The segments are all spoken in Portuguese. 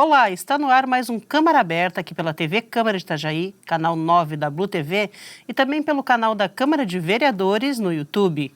Olá, está no ar mais um Câmara Aberta aqui pela TV Câmara de Itajaí, canal 9 da Blue TV e também pelo canal da Câmara de Vereadores no YouTube.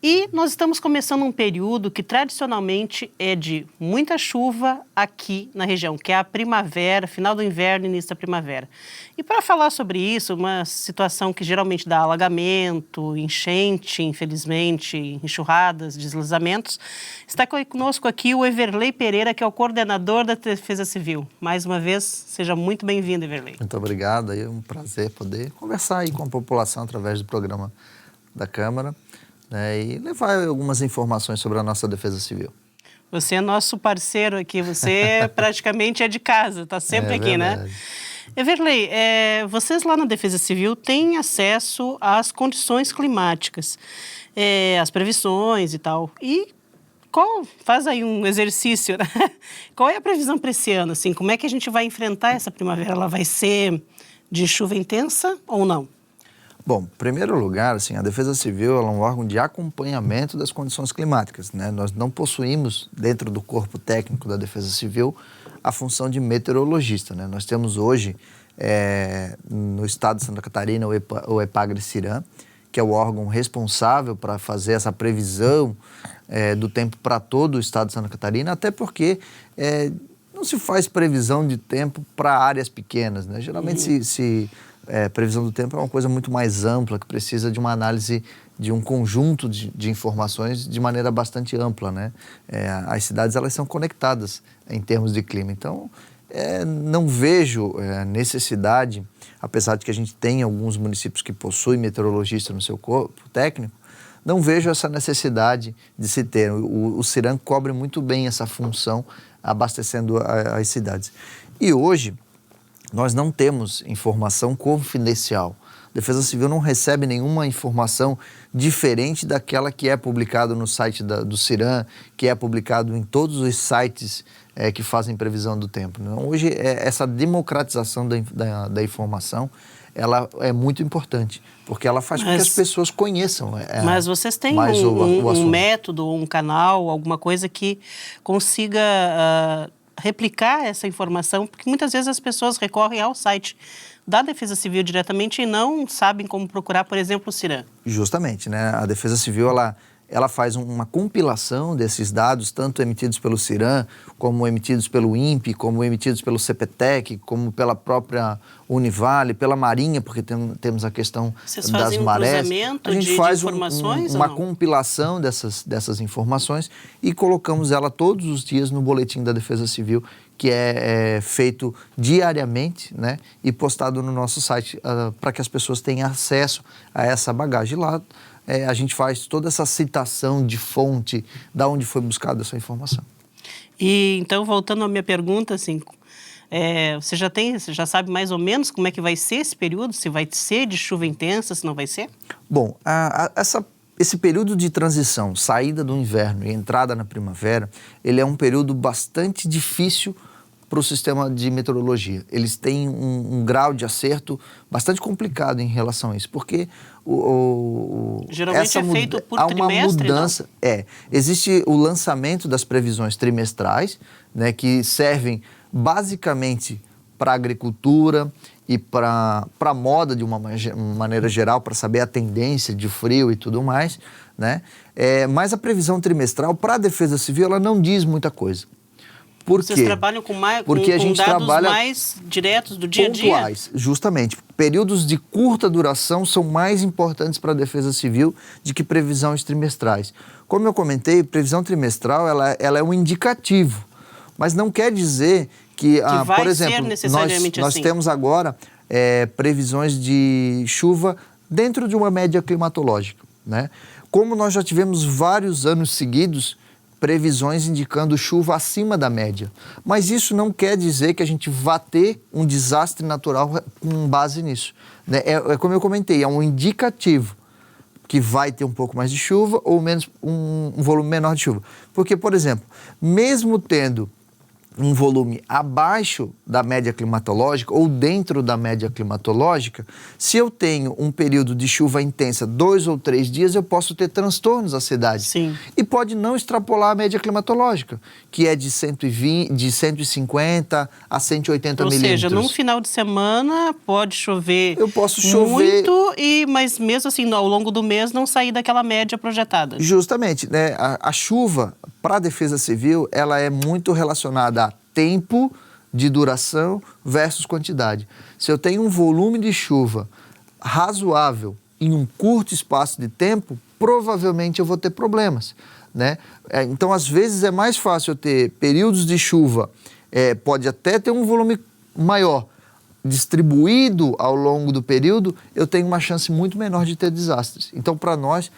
E nós estamos começando um período que tradicionalmente é de muita chuva aqui na região, que é a primavera, final do inverno e início da primavera. E para falar sobre isso, uma situação que geralmente dá alagamento, enchente, infelizmente, enxurradas, deslizamentos, está conosco aqui o Everley Pereira, que é o coordenador da Defesa Civil. Mais uma vez, seja muito bem-vindo, Everley. Muito obrigado, é um prazer poder conversar aí com a população através do programa da Câmara. E levar algumas informações sobre a nossa Defesa Civil. Você é nosso parceiro aqui, você praticamente é de casa, está sempre aqui, verdade. Né? Everley, vocês lá na Defesa Civil têm acesso às condições climáticas, às previsões e tal. E faz aí um exercício, né? Qual é a previsão para esse ano? Assim, como é que a gente vai enfrentar essa primavera? Ela vai ser de chuva intensa ou não? Bom, em primeiro lugar, assim, a Defesa Civil é um órgão de acompanhamento das condições climáticas, né? Nós não possuímos, dentro do corpo técnico da Defesa Civil, a função de meteorologista, né? Nós temos hoje, no estado de Santa Catarina, o EPAGRE-CIRAM, que é o órgão responsável para fazer essa previsão do tempo para todo o estado de Santa Catarina, até porque não se faz previsão de tempo para áreas pequenas, né? Geralmente previsão do tempo é uma coisa muito mais ampla, que precisa de uma análise de um conjunto de informações de maneira bastante ampla, né? As cidades, elas são conectadas em termos de clima. Então, não vejo necessidade, apesar de que a gente tem alguns municípios que possuem meteorologista no seu corpo técnico, não vejo essa necessidade de se ter. O CIRAM cobre muito bem essa função, abastecendo as cidades. E hoje, nós não temos informação confidencial. A Defesa Civil não recebe nenhuma informação diferente daquela que é publicada no site do CIRAM, que é publicado em todos os sites que fazem previsão do tempo. Então, hoje, essa democratização da informação, ela é muito importante, porque ela faz com que as pessoas conheçam. Mas vocês têm um método, um canal, alguma coisa que consiga replicar essa informação, porque muitas vezes as pessoas recorrem ao site da Defesa Civil diretamente e não sabem como procurar, por exemplo, o CIRAM. Justamente, né? A Defesa Civil, ela faz uma compilação desses dados, tanto emitidos pelo CIRAM, como emitidos pelo INPE, como emitidos pelo CPTEC, como pela própria Univale, pela Marinha, porque temos a questão das marés. A gente faz uma compilação dessas informações e colocamos ela todos os dias no boletim da Defesa Civil, que é feito diariamente, né, e postado no nosso site para que as pessoas tenham acesso a essa bagagem. Lá a gente faz toda essa citação de fonte, da onde foi buscada essa informação. E então, voltando à minha pergunta, assim, você já sabe mais ou menos como é que vai ser esse período? Se vai ser de chuva intensa, se não vai ser? Bom, esse período de transição, saída do inverno e entrada na primavera, ele é um período bastante difícil para o sistema de meteorologia. Eles têm um grau de acerto bastante complicado em relação a isso, porque geralmente é feito por trimestre, uma mudança. Existe o lançamento das previsões trimestrais, né, que servem basicamente para a agricultura e para a moda de uma maneira geral, para saber a tendência de frio e tudo mais, né? Mas a previsão trimestral para a Defesa Civil, ela não diz muita coisa. Vocês trabalham com dados mais diretos do dia a dia? Pontuais, justamente. Períodos de curta duração são mais importantes para a Defesa Civil do que previsões trimestrais. Como eu comentei, previsão trimestral ela é um indicativo, mas não quer dizer que por exemplo, nós temos agora previsões de chuva dentro de uma média climatológica, né? Como nós já tivemos vários anos seguidos previsões indicando chuva acima da média. Mas isso não quer dizer que a gente vá ter um desastre natural com base nisso, né? Como eu comentei, é um indicativo que vai ter um pouco mais de chuva ou menos um volume menor de chuva. Porque, por exemplo, mesmo tendo um volume abaixo da média climatológica ou dentro da média climatológica, se eu tenho um período de chuva intensa 2 ou 3 dias, eu posso ter transtornos à cidade. Sim. E pode não extrapolar a média climatológica, que é de 150 a 180 milímetros. Ou seja, num final de semana pode chover eu posso chover muito, mas mesmo assim, ao longo do mês, não sair daquela média projetada. Justamente, né? A chuva, para a Defesa Civil, ela é muito relacionada a tempo de duração versus quantidade. Se eu tenho um volume de chuva razoável em um curto espaço de tempo, provavelmente eu vou ter problemas, né? Então, às vezes, é mais fácil eu ter períodos de chuva, pode até ter um volume maior, distribuído ao longo do período, eu tenho uma chance muito menor de ter desastres. Então, para nós,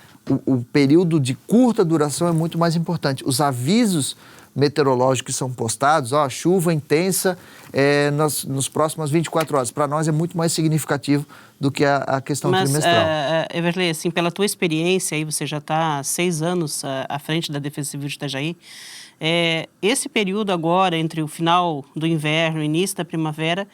o período de curta duração é muito mais importante. Os avisos meteorológicos que são postados, chuva intensa nos próximas 24 horas, para nós é muito mais significativo do que a questão trimestral. Mas, Everley, assim, pela tua experiência, aí você já está há 6 anos à frente da Defesa Civil de Itajaí, esse período agora, entre o final do inverno e o início da primavera,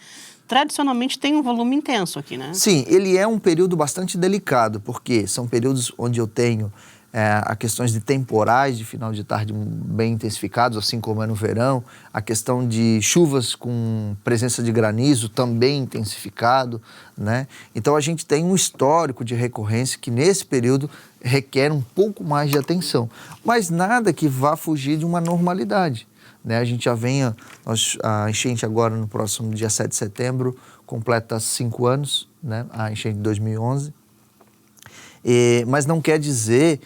tradicionalmente tem um volume intenso aqui, né? Sim, ele é um período bastante delicado, porque são períodos onde eu tenho a questões de temporais de final de tarde bem intensificados, assim como é no verão, a questão de chuvas com presença de granizo também intensificado, né? Então a gente tem um histórico de recorrência que nesse período requer um pouco mais de atenção, mas nada que vá fugir de uma normalidade, né? A gente já vem, a enchente agora no próximo dia 7 de setembro completa 5 anos, né? A enchente de 2011. Mas não quer dizer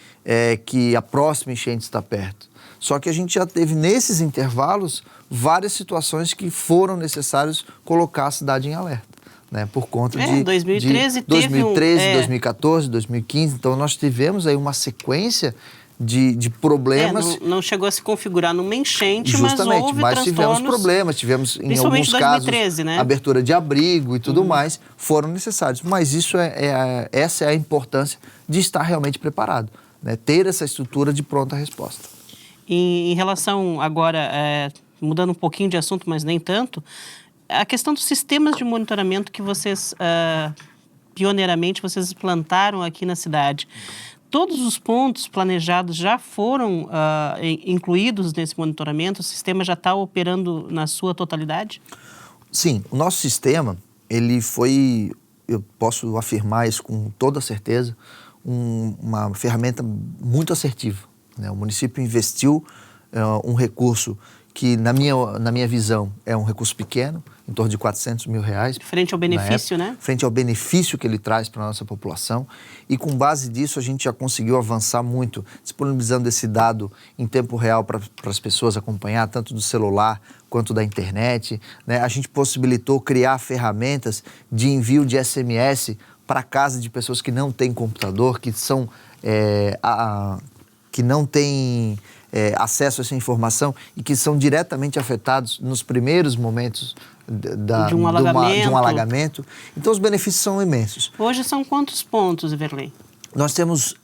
que a próxima enchente está perto. Só que a gente já teve, nesses intervalos, várias situações que foram necessárias colocar a cidade em alerta, né? Por conta de 2013 2014, 2015. Então, nós tivemos aí uma sequência de problemas. Não chegou a se configurar numa enchente, justamente, mas tivemos problemas, tivemos em alguns 2013, casos, né? Abertura de abrigo e tudo mais, foram necessários. Mas isso essa é a importância de estar realmente preparado, né? Ter essa estrutura de pronta resposta. Em relação agora, mudando um pouquinho de assunto, mas nem tanto, a questão dos sistemas de monitoramento que vocês, pioneiramente, vocês implantaram aqui na cidade. Todos os pontos planejados já foram incluídos nesse monitoramento? O sistema já está operando na sua totalidade? Sim, o nosso sistema, ele foi, eu posso afirmar isso com toda certeza, uma ferramenta muito assertiva, né? O município investiu um recurso que, na minha visão, é um recurso pequeno, em torno de R$400 mil. Frente ao benefício, né? Frente ao benefício que ele traz para a nossa população. E com base disso, a gente já conseguiu avançar muito, disponibilizando esse dado em tempo real para as pessoas acompanhar, tanto do celular quanto da internet, né? A gente possibilitou criar ferramentas de envio de SMS para casa de pessoas que não têm computador, que são que não têm acesso a essa informação e que são diretamente afetados nos primeiros momentos de um alagamento. Então, os benefícios são imensos. Hoje são quantos pontos, Everley? Nós temos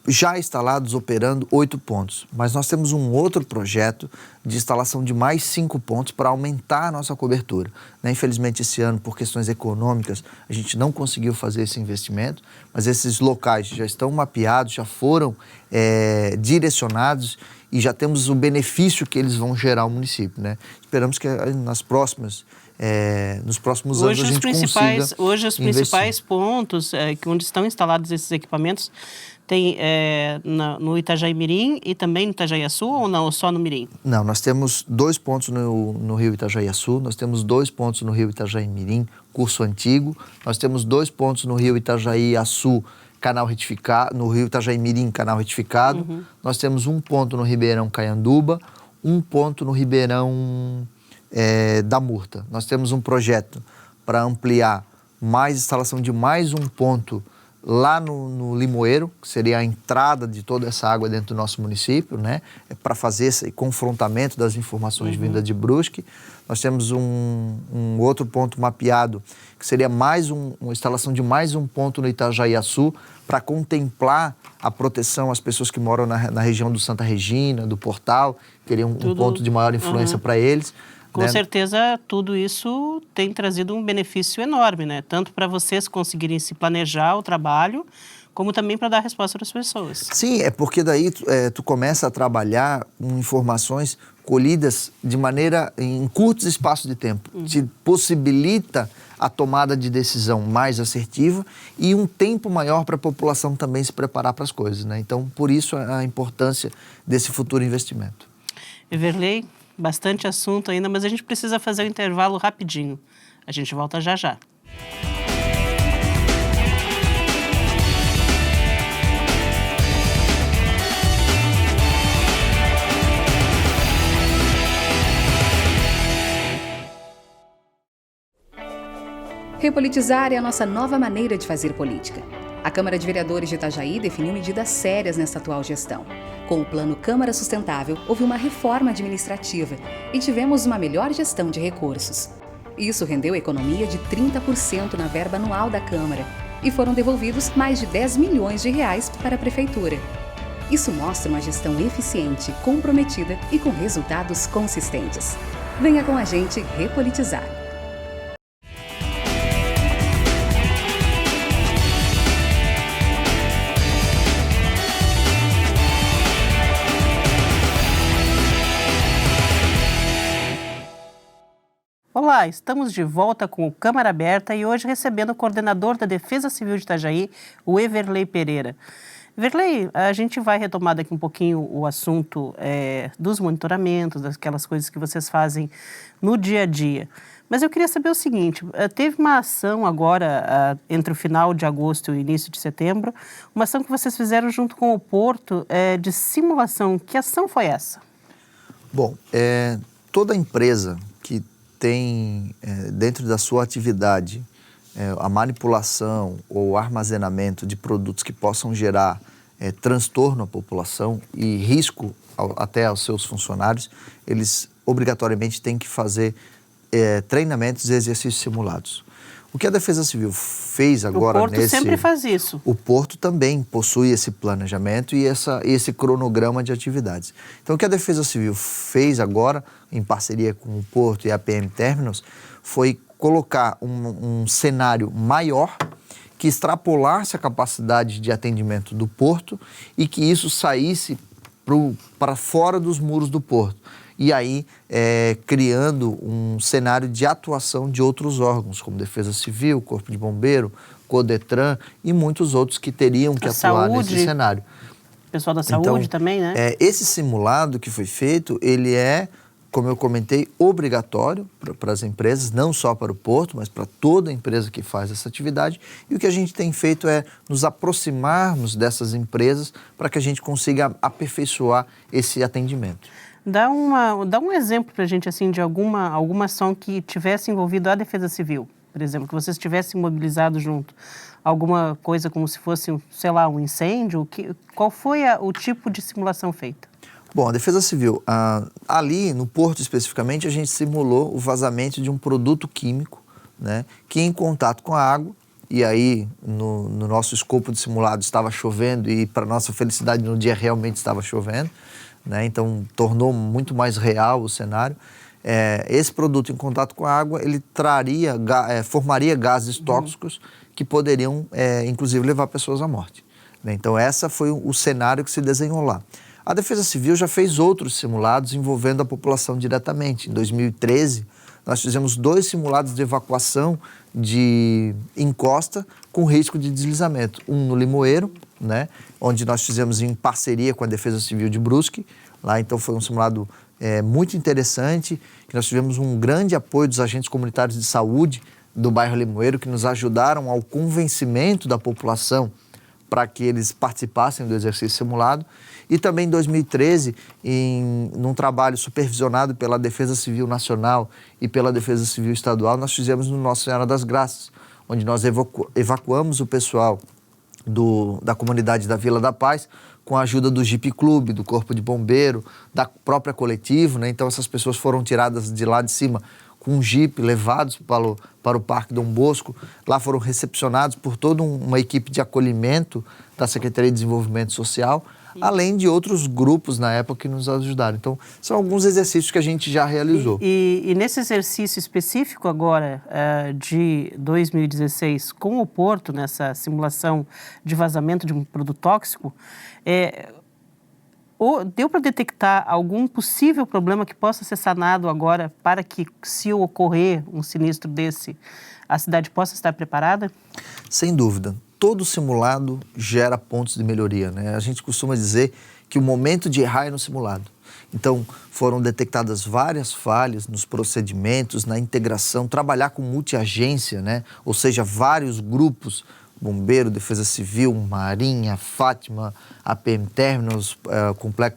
já instalados, operando 8 pontos, mas nós temos um outro projeto de instalação de mais 5 pontos para aumentar a nossa cobertura, né? Infelizmente, esse ano, por questões econômicas, a gente não conseguiu fazer esse investimento, mas esses locais já estão mapeados, já foram direcionados e já temos o benefício que eles vão gerar ao município, né? Esperamos que nos próximos anos a gente consiga Hoje os principais pontos onde estão instalados esses equipamentos tem no Itajaí Mirim e também no Itajaiaçu, ou não, ou só no Mirim? Não, nós temos 2 pontos no Rio Itajaiaçu, nós temos 2 pontos no Rio Itajaí Mirim, curso antigo, nós temos 2 pontos no Rio Itajaiaçu, canal retificado, no Rio Itajaí Mirim, canal retificado. Nós temos 1 ponto no Ribeirão Caianduba, 1 ponto no Ribeirão da Murta. Nós temos um projeto para ampliar instalação de mais 1 ponto lá no Limoeiro, que seria a entrada de toda essa água dentro do nosso município, né? Para fazer esse confrontamento das informações vindas de Brusque. Nós temos um outro ponto mapeado, que seria uma instalação de mais um ponto no Itajaiaçu, para contemplar a proteção às pessoas que moram na região do Santa Regina, do Portal, teria um ponto de maior influência para eles. Com certeza, tudo isso tem trazido um benefício enorme, né? Tanto para vocês conseguirem se planejar o trabalho, como também para dar resposta para as pessoas. Sim, é porque daí tu começa a trabalhar com informações colhidas de maneira em curtos espaços de tempo. Te possibilita a tomada de decisão mais assertiva e um tempo maior para a população também se preparar para as coisas, né? Então, por isso a importância desse futuro investimento. Everley, bastante assunto ainda, mas a gente precisa fazer um intervalo rapidinho. A gente volta já já. Repolitizar é a nossa nova maneira de fazer política. A Câmara de Vereadores de Itajaí definiu medidas sérias nesta atual gestão. Com o Plano Câmara Sustentável, houve uma reforma administrativa e tivemos uma melhor gestão de recursos. Isso rendeu economia de 30% na verba anual da Câmara e foram devolvidos mais de 10 milhões de reais para a Prefeitura. Isso mostra uma gestão eficiente, comprometida e com resultados consistentes. Venha com a gente repolitizar. Olá, estamos de volta com o Câmara Aberta e hoje recebendo o coordenador da Defesa Civil de Itajaí, o Everley Pereira. Everley, a gente vai retomar daqui um pouquinho o assunto dos monitoramentos, daquelas coisas que vocês fazem no dia a dia. Mas eu queria saber o seguinte, teve uma ação agora, entre o final de agosto e o início de setembro, uma ação que vocês fizeram junto com o Porto de simulação. Que ação foi essa? Bom, toda empresa que tem dentro da sua atividade a manipulação ou armazenamento de produtos que possam gerar transtorno à população e risco até aos seus funcionários, eles obrigatoriamente têm que fazer treinamentos e exercícios simulados. O que a Defesa Civil fez agora O Porto sempre faz isso. O Porto também possui esse planejamento e esse cronograma de atividades. Então, o que a Defesa Civil fez agora, em parceria com o Porto e a PM Terminals, foi colocar um cenário maior que extrapolasse a capacidade de atendimento do Porto e que isso saísse para fora dos muros do Porto. E aí, criando um cenário de atuação de outros órgãos, como Defesa Civil, Corpo de Bombeiro, Codetran e muitos outros que teriam que atuar nesse cenário. Pessoal da saúde também, né? Esse simulado que foi feito, ele como eu comentei, obrigatório para as empresas, não só para o Porto, mas para toda empresa que faz essa atividade. E o que a gente tem feito é nos aproximarmos dessas empresas para que a gente consiga aperfeiçoar esse atendimento. Dá um exemplo para a gente, assim, de alguma ação que tivesse envolvido a Defesa Civil, por exemplo, que vocês tivessem mobilizado junto. Alguma coisa como se fosse, sei lá, um incêndio? Qual foi o tipo de simulação feita? Bom, a Defesa Civil, ali no Porto especificamente, a gente simulou o vazamento de um produto químico, né, que em contato com a água, e aí no nosso escopo de simulado estava chovendo e para nossa felicidade no dia realmente estava chovendo, né, então tornou muito mais real o cenário. Esse produto em contato com a água, ele formaria gases tóxicos que poderiam, inclusive, levar pessoas à morte, né? Então, esse foi o cenário que se desenhou lá. A Defesa Civil já fez outros simulados envolvendo a população diretamente. Em 2013, nós fizemos 2 simulados de evacuação de encosta com risco de deslizamento. Um no Limoeiro, né, onde nós fizemos em parceria com a Defesa Civil de Brusque. Lá, então, foi um simulado muito interessante, que nós tivemos um grande apoio dos agentes comunitários de saúde do bairro Limoeiro, que nos ajudaram ao convencimento da população para que eles participassem do exercício simulado. E também em 2013, num trabalho supervisionado pela Defesa Civil Nacional e pela Defesa Civil Estadual, nós fizemos no Nossa Senhora das Graças, onde nós evacuamos o pessoal da comunidade da Vila da Paz, com a ajuda do Jeep Clube, do Corpo de Bombeiro, da própria coletivo, né? Então essas pessoas foram tiradas de lá de cima com um Jeep, levados para o Parque Dom Bosco. Lá foram recepcionados por toda uma equipe de acolhimento da Secretaria de Desenvolvimento Social, além de outros grupos na época que nos ajudaram. Então, são alguns exercícios que a gente já realizou. E nesse exercício específico agora, de 2016, com o Porto, nessa simulação de vazamento de um produto tóxico, deu para detectar algum possível problema que possa ser sanado agora para que, se ocorrer um sinistro desse, a cidade possa estar preparada? Sem dúvida. Todo simulado gera pontos de melhoria, né? A gente costuma dizer que o momento de errar é no simulado. Então, foram detectadas várias falhas nos procedimentos, na integração, trabalhar com multiagência, né? Ou seja, vários grupos, Bombeiro, Defesa Civil, Marinha, Fátima, a PM Terminals,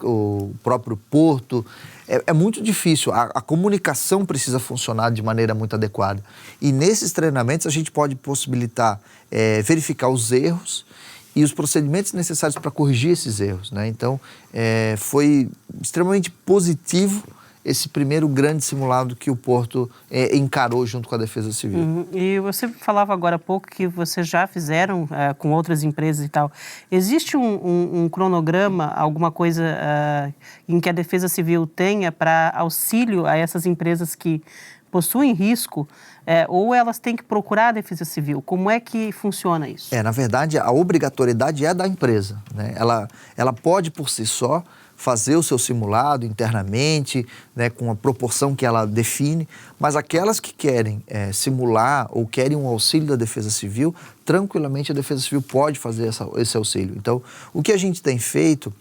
o próprio Porto. É muito difícil, a comunicação precisa funcionar de maneira muito adequada. E nesses treinamentos a gente pode possibilitar verificar os erros e os procedimentos necessários para corrigir esses erros, né? Então, foi extremamente positivo esse primeiro grande simulado que o Porto encarou junto com a Defesa Civil. Uhum. E você falava agora há pouco que vocês já fizeram com outras empresas e tal. Existe um cronograma, alguma coisa em que a Defesa Civil tenha para auxílio a essas empresas que possuem risco, ou elas têm que procurar a Defesa Civil? Como é que funciona isso? Na verdade, a obrigatoriedade é da empresa, né? Ela pode, por si só, fazer o seu simulado internamente, né, com a proporção que ela define, mas aquelas que querem simular ou querem um auxílio da Defesa Civil, tranquilamente a Defesa Civil pode fazer esse auxílio. Então, o que a gente tem feito,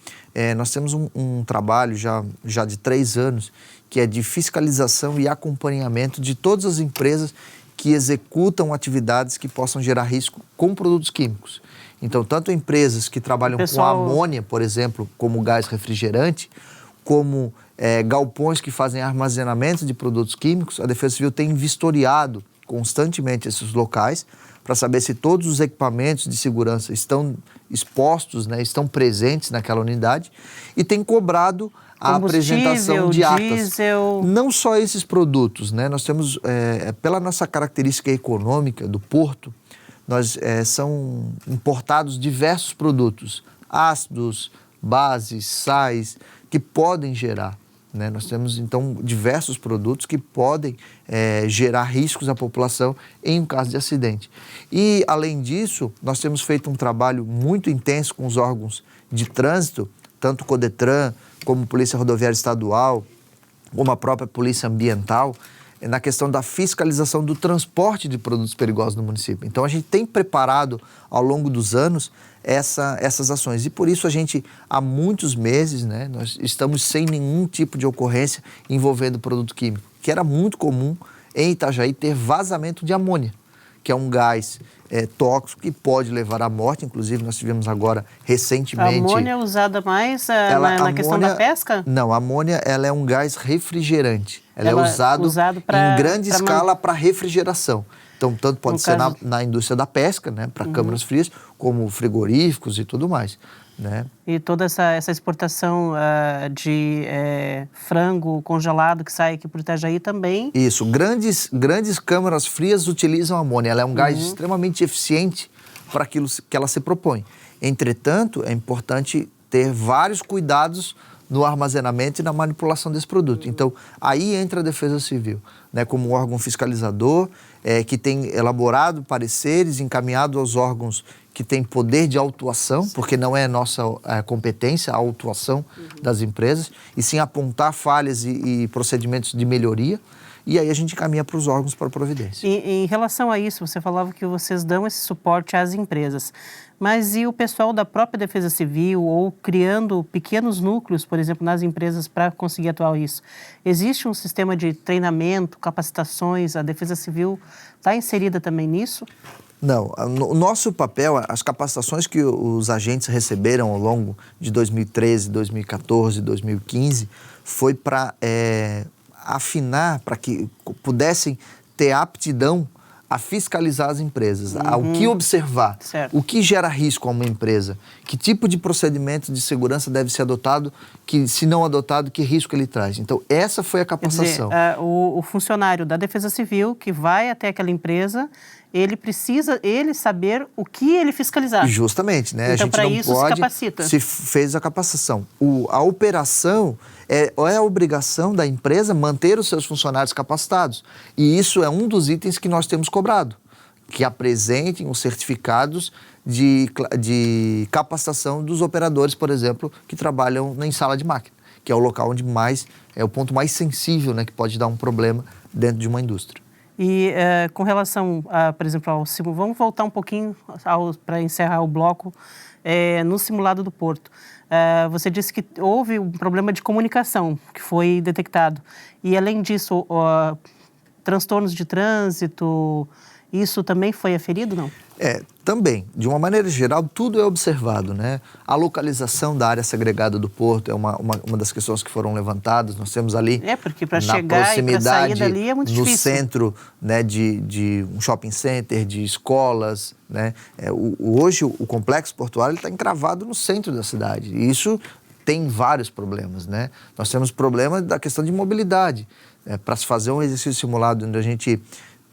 nós temos um trabalho já de 3 anos, que é de fiscalização e acompanhamento de todas as empresas que executam atividades que possam gerar risco com produtos químicos. Então, tanto empresas que trabalham com amônia, por exemplo, como gás refrigerante, como galpões que fazem armazenamento de produtos químicos, a Defesa Civil tem vistoriado constantemente esses locais para saber se todos os equipamentos de segurança estão expostos, né, estão presentes naquela unidade, e tem cobrado a apresentação de atas. Diesel. Não só esses produtos, né? Nós temos, pela nossa característica econômica do Porto, são importados diversos produtos, ácidos, bases, sais, que podem gerar, né? Nós temos, então, diversos produtos que podem gerar riscos à população em um caso de acidente. E, além disso, nós temos feito um trabalho muito intenso com os órgãos de trânsito, tanto o Codetran, como Polícia Rodoviária Estadual, como a própria Polícia Ambiental, na questão da fiscalização do transporte de produtos perigosos no município. Então, a gente tem preparado, ao longo dos anos, essas ações. E, por isso, a gente, há muitos meses, né, nós estamos sem nenhum tipo de ocorrência envolvendo produto químico, que era muito comum em Itajaí ter vazamento de amônia, que é um gás tóxico que pode levar à morte. Inclusive, nós tivemos agora, recentemente... A amônia é usada mais na questão da pesca? Não, a amônia ela é um gás refrigerante. Ela é usado em grande escala para refrigeração. Então, tanto pode ser na indústria da pesca, né, para câmaras frias, como frigoríficos e tudo mais, né? E toda essa exportação de frango congelado que sai aqui por Itajaí também? Isso. Grandes câmaras frias utilizam amônia. Ela é um gás extremamente eficiente para aquilo que ela se propõe. Entretanto, é importante ter vários cuidados no armazenamento e na manipulação desse produto. Então, aí entra a Defesa Civil, né, como órgão fiscalizador, que tem elaborado pareceres, encaminhado aos órgãos que têm poder de autuação, porque não é nossa competência a autuação das empresas, e sim apontar falhas e procedimentos de melhoria, e aí a gente caminha para os órgãos para providência. Em relação a isso, você falava que vocês dão esse suporte às empresas, mas e o pessoal da própria Defesa Civil, ou criando pequenos núcleos, por exemplo, nas empresas para conseguir atuar isso? Existe um sistema de treinamento, capacitações? A Defesa Civil está inserida também nisso? Não, o nosso papel, as capacitações que os agentes receberam ao longo de 2013, 2014, 2015, foi para afinar, para que pudessem ter aptidão a fiscalizar as empresas, ao que observar, o que gera risco a uma empresa, que tipo de procedimento de segurança deve ser adotado, que se não adotado, que risco ele traz. Então, essa foi a capacitação. Quer dizer, o funcionário da Defesa Civil que vai até aquela empresa, ele precisa saber o que ele fiscalizar. Justamente, né? Então, para isso, se capacita. Se fez a capacitação. A operação é a obrigação da empresa manter os seus funcionários capacitados. E isso é um dos itens que nós temos cobrado, que apresentem os certificados de capacitação dos operadores, por exemplo, que trabalham em sala de máquina, que é o local onde é o ponto mais sensível, né, que pode dar um problema dentro de uma indústria. E com relação, por exemplo, vamos voltar um pouquinho para encerrar o bloco no simulado do Porto. Você disse que houve um problema de comunicação que foi detectado. E, além disso, transtornos de trânsito, isso também foi aferido, não? Também. De uma maneira geral, tudo é observado, né? A localização da área segregada do porto é uma das questões que foram levantadas. Nós temos ali, porque para chegar e para sair dali é muito difícil. No centro, né, de um shopping center, de escolas, né? Hoje, o complexo portuário está encravado no centro da cidade. E isso tem vários problemas, né? Nós temos problema da questão de mobilidade. Para se fazer um exercício simulado onde a gente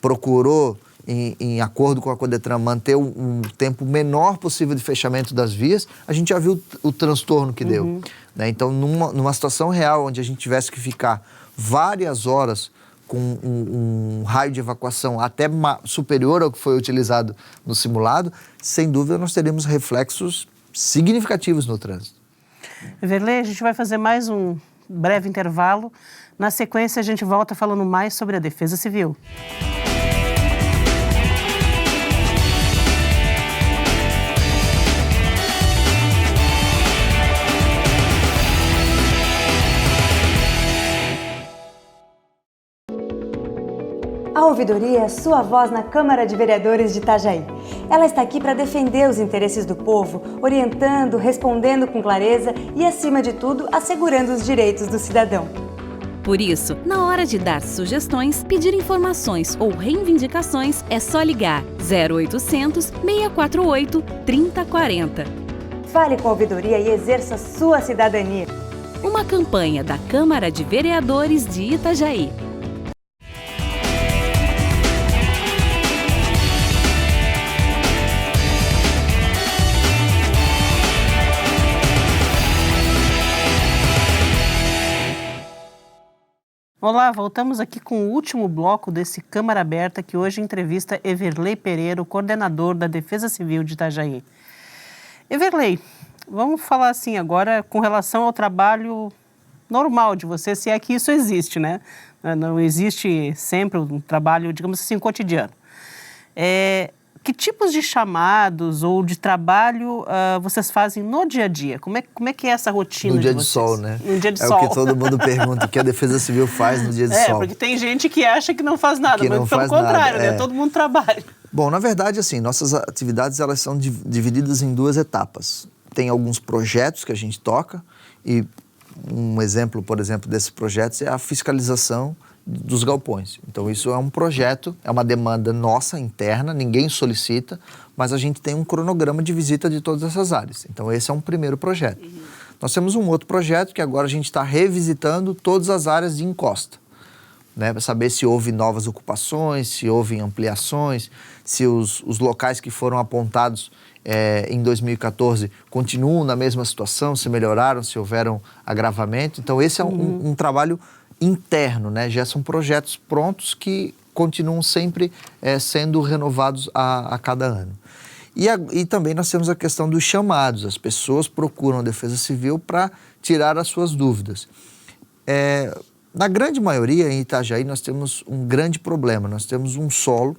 procurou, em acordo com a Codetran, manter um tempo menor possível de fechamento das vias, a gente já viu o transtorno que deu. Né? Então, numa situação real, onde a gente tivesse que ficar várias horas com um raio de evacuação até superior ao que foi utilizado no simulado, sem dúvida nós teríamos reflexos significativos no trânsito. Everley, a gente vai fazer mais um breve intervalo. Na sequência, a gente volta falando mais sobre a Defesa Civil. A ouvidoria é sua voz na Câmara de Vereadores de Itajaí. Ela está aqui para defender os interesses do povo, orientando, respondendo com clareza e, acima de tudo, assegurando os direitos do cidadão. Por isso, na hora de dar sugestões, pedir informações ou reivindicações, é só ligar 0800 648 3040. Fale com a ouvidoria e exerça sua cidadania. Uma campanha da Câmara de Vereadores de Itajaí. Olá, voltamos aqui com o último bloco desse Câmara Aberta, que hoje entrevista Everley Pereira, o coordenador da Defesa Civil de Itajaí. Everley, vamos falar assim agora com relação ao trabalho normal de você, se é que isso existe, né? Não existe sempre um trabalho, digamos assim, cotidiano. Que tipos de chamados ou de trabalho vocês fazem no dia a dia? Como é que é essa rotina no de dia vocês? de sol, né? No dia de sol. É o que todo mundo pergunta, o que a Defesa Civil faz no dia de sol. Porque tem gente que acha que não faz nada, mas pelo contrário, né? Todo mundo trabalha. Bom, na verdade, assim, nossas atividades elas são divididas em duas etapas. Tem alguns projetos que a gente toca e um exemplo, por exemplo, desses projetos é a fiscalização dos galpões. Então, isso é um projeto, é uma demanda nossa, interna, ninguém solicita, mas a gente tem um cronograma de visita de todas essas áreas. Então, esse é um primeiro projeto. Nós temos um outro projeto que agora a gente está revisitando todas as áreas de encosta, né, para saber se houve novas ocupações, se houve ampliações, se os locais que foram apontados em 2014 continuam na mesma situação, se melhoraram, se houveram agravamento. Então, esse é um trabalho interno, né? Já são projetos prontos que continuam sempre sendo renovados a cada ano. E também nós temos a questão dos chamados. As pessoas procuram a Defesa Civil para tirar as suas dúvidas. Na grande maioria, em Itajaí, nós temos um grande problema. Nós temos um solo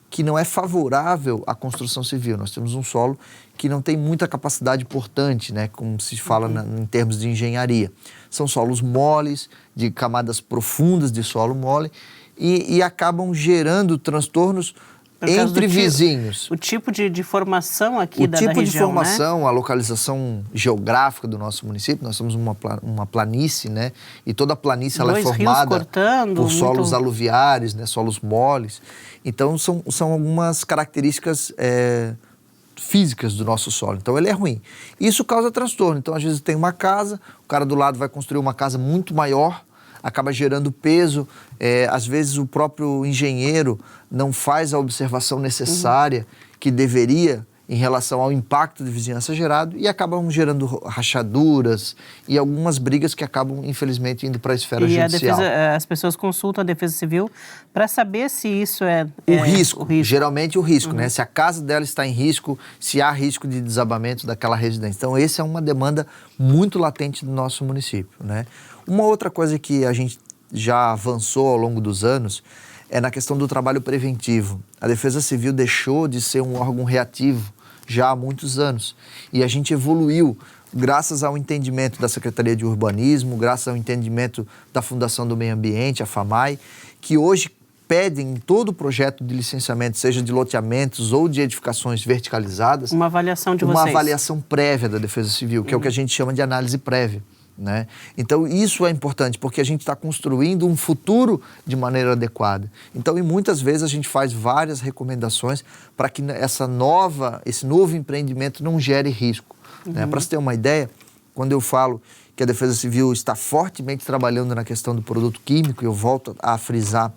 que não é favorável à construção civil. Nós temos um solo que não tem muita capacidade portante, né, como se fala em termos de engenharia. São solos moles, de camadas profundas de solo mole, e acabam gerando transtornos entre vizinhos. O tipo de formação aqui O da tipo região, de formação, né? a localização geográfica do nosso município, nós somos uma planície, né? E toda a planície ela é 2 rios formada cortando, por solos muito... aluviares, né? Solos moles. Então, são algumas características físicas do nosso solo. Então, ele é ruim. Isso causa transtorno. Então, às vezes tem uma casa, o cara do lado vai construir uma casa muito maior, acaba gerando peso, às vezes o próprio engenheiro não faz a observação necessária que deveria em relação ao impacto de vizinhança gerado e acabam gerando rachaduras e algumas brigas que acabam, infelizmente, indo para a esfera judicial. As pessoas consultam a Defesa Civil para saber se isso o risco, geralmente o risco, né? Se a casa dela está em risco, se há risco de desabamento daquela residência. Então, essa é uma demanda muito latente do nosso município, né? Uma outra coisa que a gente já avançou ao longo dos anos é na questão do trabalho preventivo. A Defesa Civil deixou de ser um órgão reativo já há muitos anos. E a gente evoluiu graças ao entendimento da Secretaria de Urbanismo, graças ao entendimento da Fundação do Meio Ambiente, a FAMAI, que hoje pedem em todo o projeto de licenciamento, seja de loteamentos ou de edificações verticalizadas, uma avaliação de vocês. Uma avaliação prévia da Defesa Civil, que é o que a gente chama de análise prévia, né? Então, isso é importante, porque a gente está construindo um futuro de maneira adequada. Então, e muitas vezes a gente faz várias recomendações para que esse novo empreendimento não gere risco. Né? Para você ter uma ideia, quando eu falo que a Defesa Civil está fortemente trabalhando na questão do produto químico, eu volto a frisar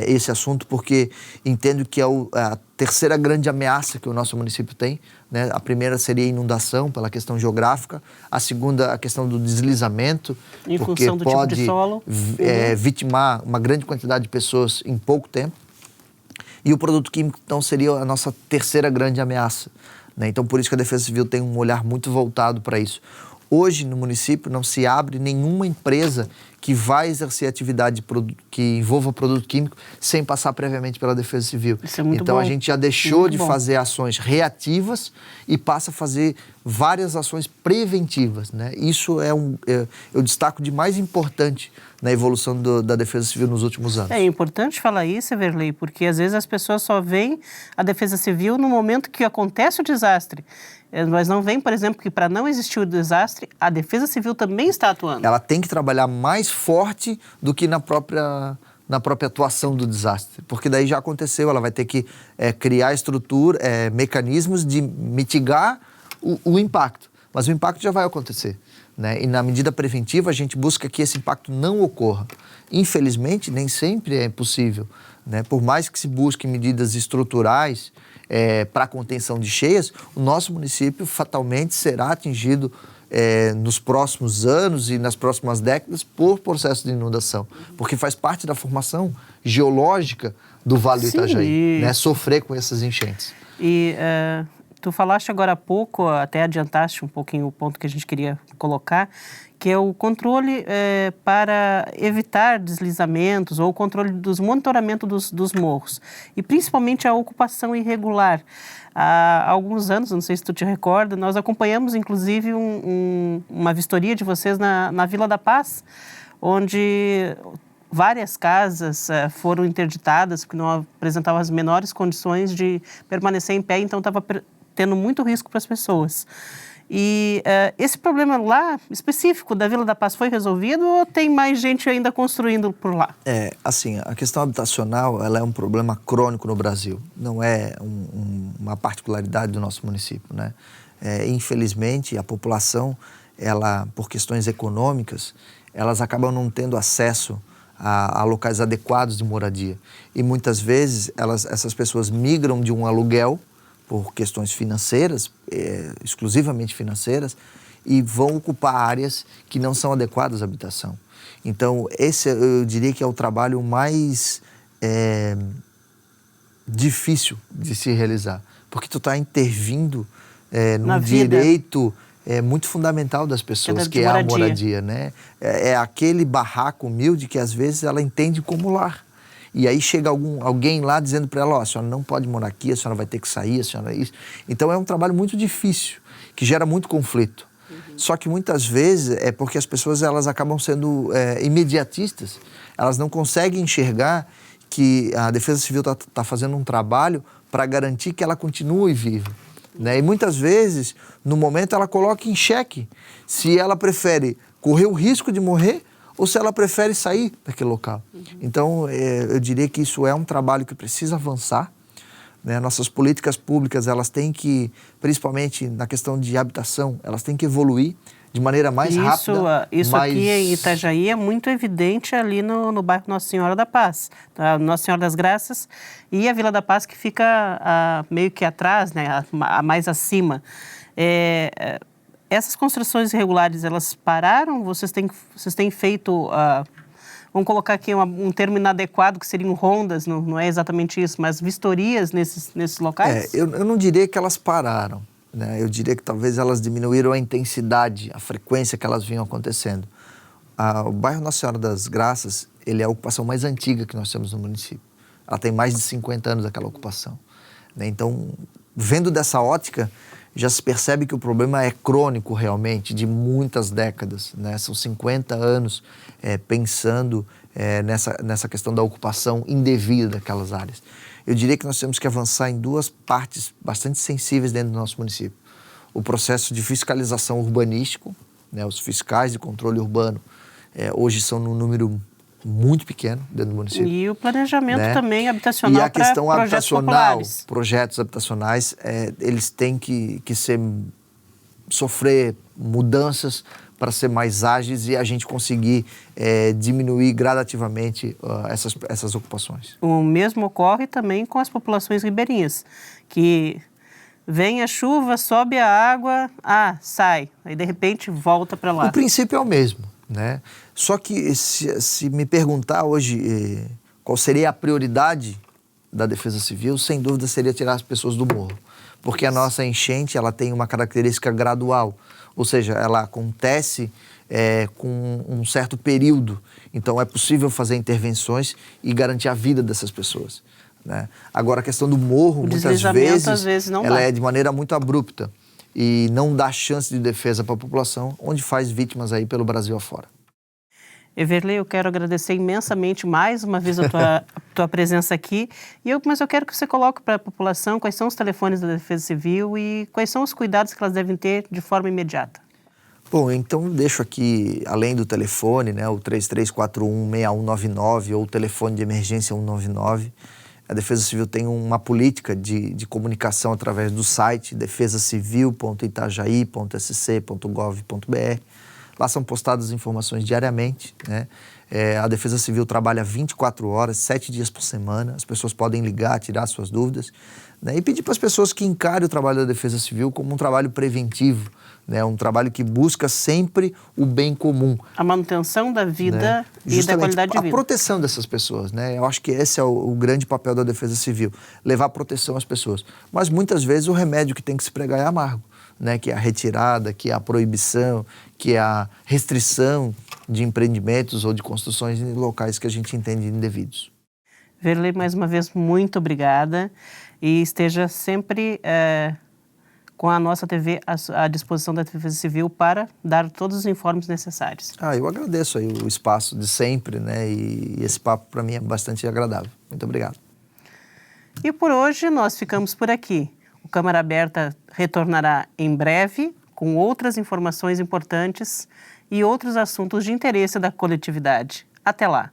esse assunto porque entendo que é a terceira grande ameaça que o nosso município tem, né? A primeira seria a inundação pela questão geográfica, a segunda a questão do deslizamento, em porque função do pode tipo de solo. vitimar uma grande quantidade de pessoas em pouco tempo. E o produto químico, então, seria a nossa terceira grande ameaça, né? Então, por isso que a Defesa Civil tem um olhar muito voltado para isso. Hoje, no município, não se abre nenhuma empresa que vai exercer atividade que envolva produto químico sem passar previamente pela Defesa Civil. Isso é muito então, bom. A gente já deixou Muito de bom. fazer ações reativas e passa a fazer várias ações preventivas, né? Isso eu destaco de mais importante na evolução da Defesa Civil nos últimos anos. É importante falar isso, Everley, porque às vezes as pessoas só veem a Defesa Civil no momento que acontece o desastre. Mas não veem, por exemplo, que para não existir o desastre, a Defesa Civil também está atuando. Ela tem que trabalhar mais forte do que na própria atuação do desastre, porque daí já aconteceu, ela vai ter que criar mecanismos de mitigar o impacto, mas o impacto já vai acontecer, né? E na medida preventiva a gente busca que esse impacto não ocorra. Infelizmente, nem sempre é possível, né? Por mais que se busque medidas estruturais para a contenção de cheias, o nosso município fatalmente será atingido nos próximos anos e nas próximas décadas por processo de inundação, porque faz parte da formação geológica do Vale do Itajaí, né? Sofrer com essas enchentes. E tu falaste agora há pouco, até adiantaste um pouquinho o ponto que a gente queria colocar, que é o controle para evitar deslizamentos ou o controle dos monitoramento dos morros e principalmente a ocupação irregular. Há alguns anos, não sei se tu te recorda, nós acompanhamos inclusive uma vistoria de vocês na Vila da Paz, onde várias casas foram interditadas porque não apresentavam as menores condições de permanecer em pé, então estava tendo muito risco para as pessoas. E esse problema lá, específico da Vila da Paz, foi resolvido ou tem mais gente ainda construindo por lá? Assim, a questão habitacional, ela é um problema crônico no Brasil. Não é uma particularidade do nosso município, né? Infelizmente, a população, por questões econômicas, elas acabam não tendo acesso a locais adequados de moradia. E muitas vezes, essas pessoas migram de um aluguel por questões financeiras, exclusivamente financeiras, e vão ocupar áreas que não são adequadas à habitação. Então, esse eu diria que é o trabalho mais difícil de se realizar, porque tu está intervindo num direito muito fundamental das pessoas, que é a moradia, né? É aquele barraco humilde que às vezes ela entende como lar. E aí chega alguém lá dizendo para ela, a senhora não pode morar aqui, a senhora vai ter que sair, a senhora isso. Então é um trabalho muito difícil, que gera muito conflito. Só que muitas vezes é porque as pessoas elas acabam sendo imediatistas, elas não conseguem enxergar que a Defesa Civil está fazendo um trabalho para garantir que ela continue viva, né? E muitas vezes, no momento, ela coloca em xeque se ela prefere correr o risco de morrer ou se ela prefere sair daquele local. Então, eu diria que isso é um trabalho que precisa avançar, né? Nossas políticas públicas, elas têm que, principalmente na questão de habitação, elas têm que evoluir de maneira mais rápida. Isso mais... aqui em Itajaí é muito evidente ali no bairro Nossa Senhora da Paz, Nossa Senhora das Graças, e a Vila da Paz que fica meio que atrás, né, mais acima. Essas construções irregulares, elas pararam? Vocês têm feito, vamos colocar aqui um termo inadequado, que seriam rondas, não é exatamente isso, mas vistorias nesses locais? Eu não diria que elas pararam, né? Eu diria que talvez elas diminuíram a intensidade, a frequência que elas vinham acontecendo. O bairro Nossa Senhora das Graças, ele é a ocupação mais antiga que nós temos no município. Ela tem mais de 50 anos aquela ocupação, né? Então, vendo dessa ótica, já se percebe que o problema é crônico realmente, de muitas décadas, né? São 50 anos pensando nessa questão da ocupação indevida daquelas áreas. Eu diria que nós temos que avançar em duas partes bastante sensíveis dentro do nosso município. O processo de fiscalização urbanístico, né? Os fiscais de controle urbano hoje são num número muito pequeno dentro do município. E o planejamento, né? Também habitacional para projetos populares. E a questão habitacional, projetos habitacionais, eles têm que sofrer mudanças para ser mais ágeis e a gente conseguir diminuir gradativamente essas ocupações. O mesmo ocorre também com as populações ribeirinhas, que vem a chuva, sobe a água, sai, aí de repente volta para lá. O princípio é o mesmo, né? Só que se me perguntar hoje qual seria a prioridade da Defesa Civil, sem dúvida seria tirar as pessoas do morro, porque a nossa enchente ela tem uma característica gradual, ou seja, ela acontece com um certo período, então é possível fazer intervenções e garantir a vida dessas pessoas, né? Agora a questão do morro, muitas vezes às vezes não ela dá. É de maneira muito abrupta e não dá chance de defesa para a população, onde faz vítimas aí pelo Brasil afora. Everley, eu quero agradecer imensamente mais uma vez a tua presença aqui, mas eu quero que você coloque para a população quais são os telefones da Defesa Civil e quais são os cuidados que elas devem ter de forma imediata. Bom, então eu deixo aqui, além do telefone, né, o 3341-6199 ou o telefone de emergência 199, a Defesa Civil tem uma política de comunicação através do site defesacivil.itajaí.sc.gov.br. Lá são postadas informações diariamente, né? A Defesa Civil trabalha 24 horas, 7 dias por semana. As pessoas podem ligar, tirar suas dúvidas, né? E pedir para as pessoas que encarem o trabalho da Defesa Civil como um trabalho preventivo, né? Um trabalho que busca sempre o bem comum. A manutenção da vida, né? E da qualidade de vida. A proteção dessas pessoas, né? Eu acho que esse é o grande papel da Defesa Civil, levar proteção às pessoas. Mas muitas vezes o remédio que tem que se pregar é amargo, né? Que é a retirada, que é a proibição, que é a restrição de empreendimentos ou de construções em locais que a gente entende indevidos. Everley, mais uma vez, muito obrigada e esteja sempre com a nossa TV à disposição da Defesa Civil para dar todos os informes necessários. Eu agradeço aí o espaço de sempre, né? E esse papo para mim é bastante agradável. Muito obrigado. E por hoje nós ficamos por aqui. O Câmara Aberta retornará em breve com outras informações importantes e outros assuntos de interesse da coletividade. Até lá!